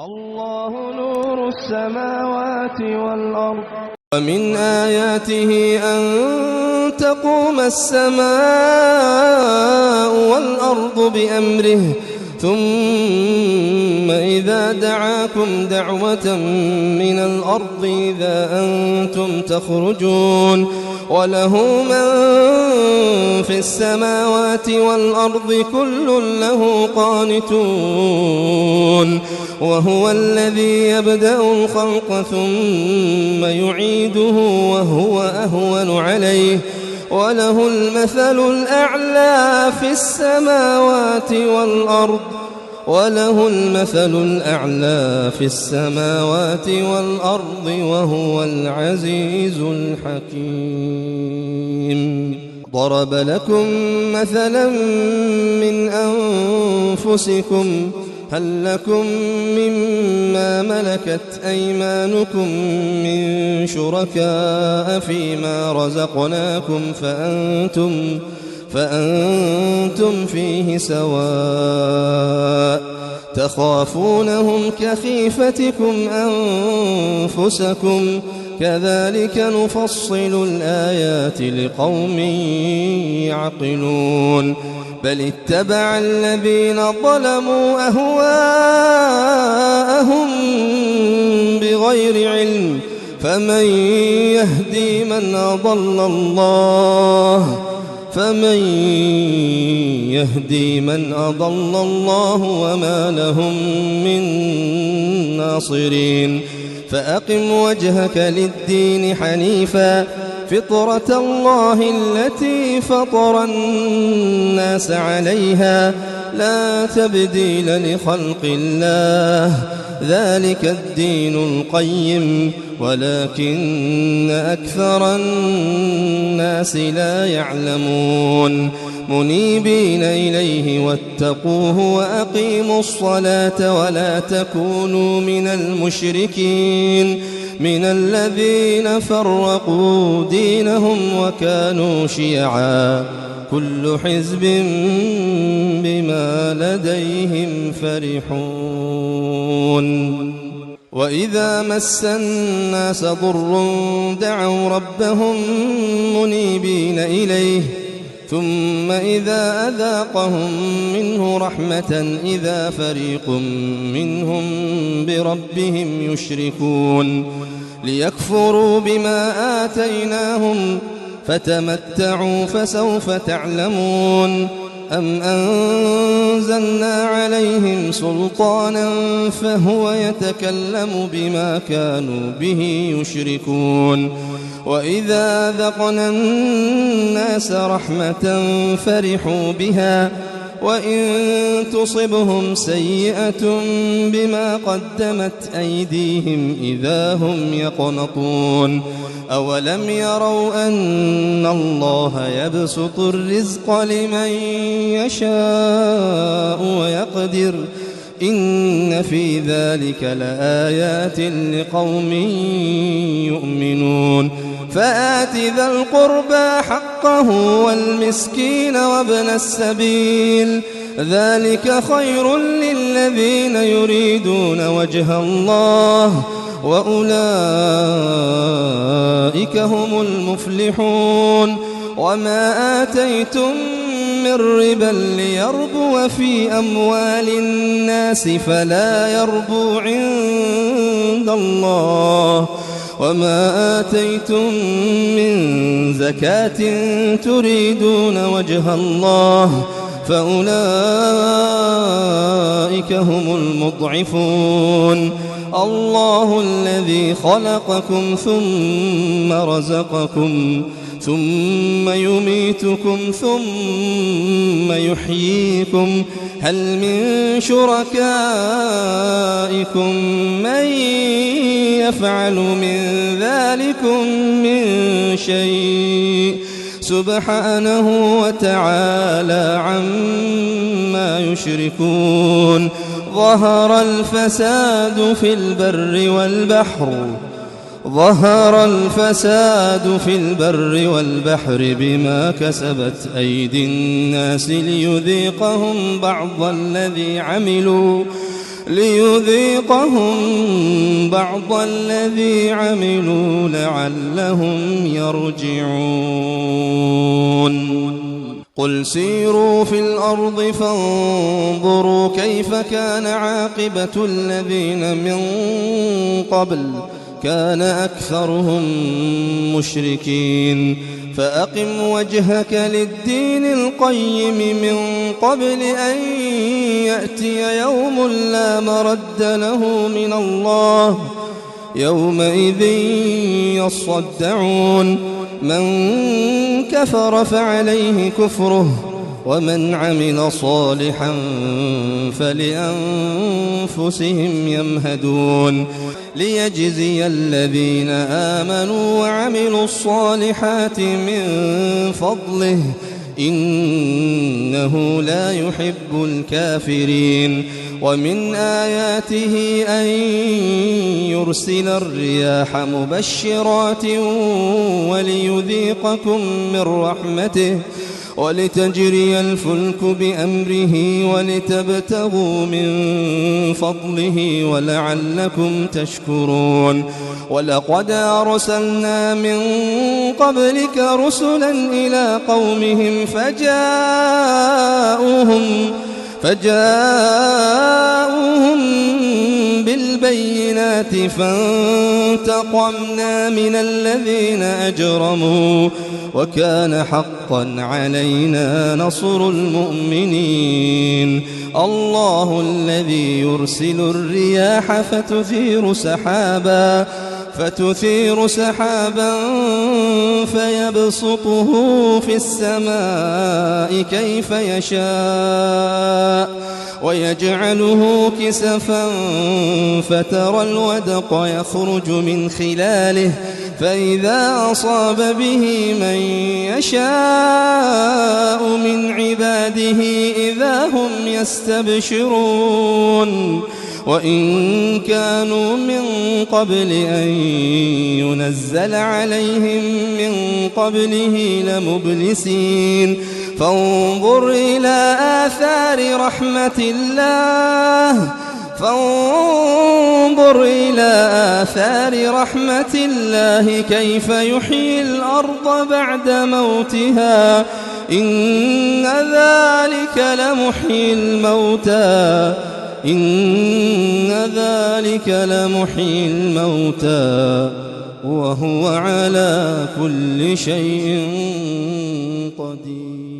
الله نور السماوات والأرض ومن آياته أن تقوم السماء والأرض بأمره ثم إذا دعاكم دعوة من الأرض إذا أنتم تخرجون وله من في السماوات والأرض كل له قانتون وهو الذي يبدأ الخلق ثم يعيده وهو أهون عليه وله المثل الأعلى في السماوات والأرض وهو العزيز الحكيم. ضرب لكم مثلا من أنفسكم هل لكم مما ملكت أيمانكم من شركاء فيما رزقناكم فأنتم فيه سواء تخافونهم كخيفتكم أنفسكم كذلك نفصل الآيات لقوم يعقلون. بل اتبع الذين ظلموا أهواءهم بغير علم فمن يهدي من أضل الله وما لهم من ناصرين. فأقم وجهك للدين حنيفا فطرة الله التي فطر الناس عليها لا تبديل لخلق الله ذلك الدين القيم ولكن أكثر الناس لا يعلمون. منيبين إليه واتقوه وأقيموا الصلاة ولا تكونوا من المشركين من الذين فرقوا دينهم وكانوا شيعا كل حزب بما لديهم فرحون. وإذا مس الناس ضر دعوا ربهم منيبين إليه ثم إذا أذاقهم منه رحمة إذا فريق منهم بربهم يشركون. ليكفروا بما آتيناهم فتمتعوا فسوف تعلمون. أم أنزلنا عليهم سلطانا فهو يتكلم بما كانوا به يشركون. وإذا ذقنا الناس رحمة فرحوا بها وإن تصبهم سيئة بما قدمت أيديهم إذا هم يقنطون. أولم يروا أن الله يبسط الرزق لمن يشاء ويقدر إن في ذلك لآيات لقوم يؤمنون. فآت ذا القربى حقه والمسكين وابن السبيل ذلك خير للذين يريدون وجه الله وأولئك هم المفلحون. وما آتيتم من ربا ليربو في أموال الناس فلا يربو عند الله وما آتيتم من زكاة تريدون وجه الله فأولئك هم المضعفون. الله الذي خلقكم ثم رزقكم ثم يميتكم ثم يحييكم هل من شركائكم من يفعل من ذلكم من شيء سبحانه وتعالى عما يشركون. ظهر الفساد في البر والبحر بما كسبت أيدي الناس ليذيقهم بعض الذي عملوا ليذيقهم بعض الذي عملوا لعلهم يرجعون. قل سيروا في الأرض فانظروا كيف كان عاقبة الذين من قبل كان أكثرهم مشركين. فأقم وجهك للدين القيم من قبل أن يأتي يوم لا مرد له من الله يومئذ يصدعون. من كفر فعليه كفره ومن عمل صالحا فلأنفسهم يمهدون. ليجزي الذين آمنوا وعملوا الصالحات من فضله إنه لا يحب الكافرين. ومن آياته أن يرسل الرياح مبشرات وليذيقكم من رحمته ولتجري الفلك بأمره ولتبتغوا من فضله ولعلكم تشكرون. ولقد أرسلنا من قبلك رسلا إلى قومهم فجاءوهم بالبينات فانتقمنا من الذين أجرموا وكان حقا علينا نصر المؤمنين. الله الذي يرسل الرياح فتثير سحابا فيبسطه في السماء كيف يشاء ويجعله كسفا فترى الودق يخرج من خلاله فإذا أصاب به من يشاء من عباده إذا هم يستبشرون. وإن كانوا من قبل أن ينزل عليهم من قبله لمبلسين. فانظر إلى آثار رحمة الله كيف يحيي الأرض بعد موتها إن ذلك لمحيي الموتى وهو على كل شيء قدير.